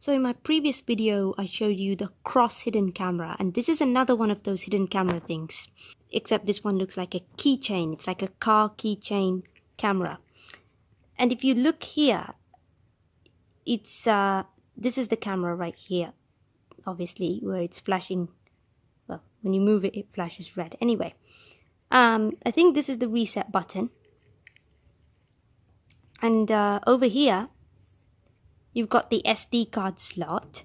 So in my previous video, I showed you the cross hidden camera, and this is another one of those hidden camera things, except this one looks like a keychain. It's like a car keychain camera. And if you look here, it's this is the camera right here, obviously, where it's flashing. Well, when you move it, it flashes red. Anyway, I think this is the reset button. And over here, you've got the SD card slot.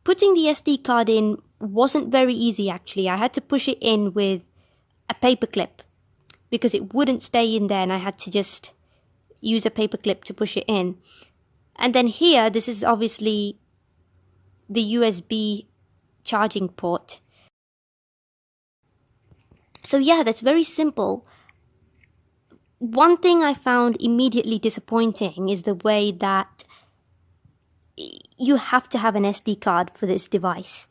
Putting the SD card in wasn't very easy, actually. I had to push it in with a paper clip because it wouldn't stay in there, and I had to just use a paper clip to push it in. And then here, this is obviously the USB charging port. So yeah, that's very simple. One thing I found immediately disappointing is the way that you have to have an SD card for this device.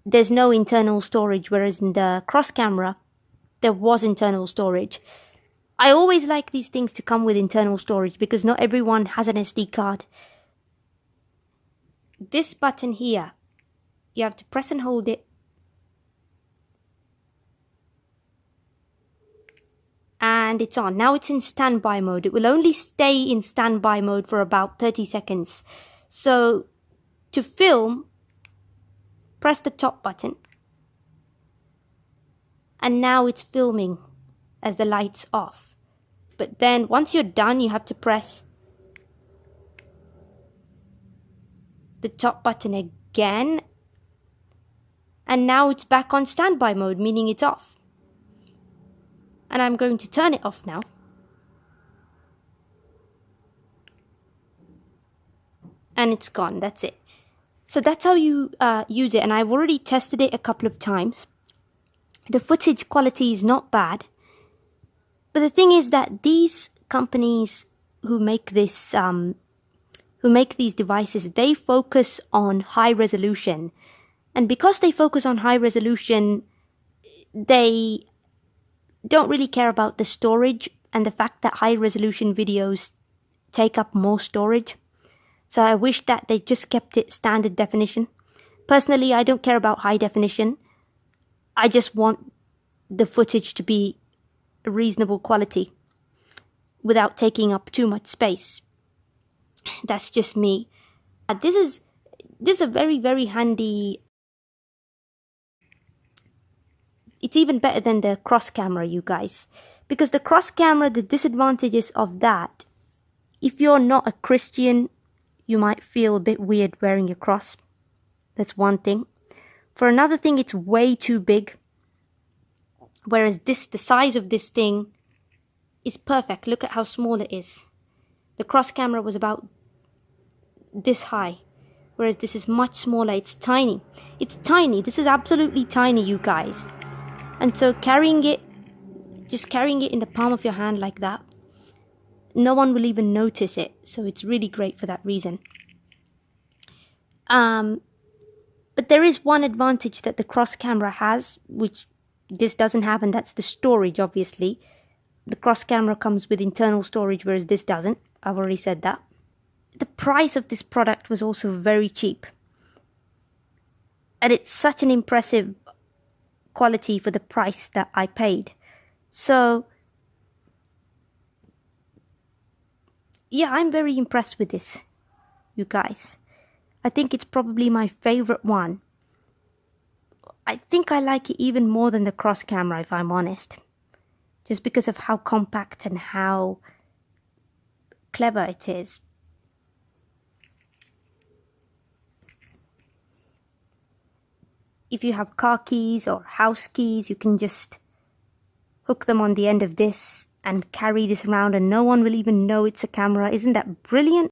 There's no internal storage, whereas in the cross camera, there was internal storage. I always like these things to come with internal storage because not everyone has an SD card. This button here, you have to press and hold it. And it's on. Now it's in standby mode. It will only stay in standby mode for about 30 seconds. So to film, press the top button. And now it's filming as the light's off. But then once you're done, you have to press the top button again. And now it's back on standby mode, meaning it's off. And I'm going to turn it off now. And it's gone, that's it. So that's how you use it, and I've already tested it a couple of times. The footage quality is not bad. But the thing is that these companies who make this, who make these devices, they focus on high resolution. And because they focus on high resolution, they don't really care about the storage and the fact that high resolution videos take up more storage. So I wish that they just kept it standard definition. Personally, I don't care about high definition. I just want the footage to be reasonable quality without taking up too much space. That's just me. This is a very, very handy. It's even better than the cross camera, you guys. Because the cross camera, the disadvantages of that, if you're not a Christian, you might feel a bit weird wearing a cross. That's one thing. For another thing, it's way too big. Whereas this, the size of this thing is perfect. Look at how small it is. The cross camera was about this high. Whereas this is much smaller. It's tiny. It's tiny. This is absolutely tiny, you guys. And so carrying it, just carrying it in the palm of your hand like that, no one will even notice it. So it's really great for that reason. But there is one advantage that the cross camera has, which this doesn't have, and that's the storage, obviously. The cross camera comes with internal storage, whereas this doesn't. I've already said that. The price of this product was also very cheap. And it's such an impressive quality for the price that I paid. So yeah, I'm very impressed with this, you guys. I think it's probably my favorite one. I think I like it even more than the cross camera, if I'm honest. Just because of how compact and how clever it is. If you have car keys or house keys, you can just hook them on the end of this and carry this around and no one will even know it's a camera. Isn't that brilliant?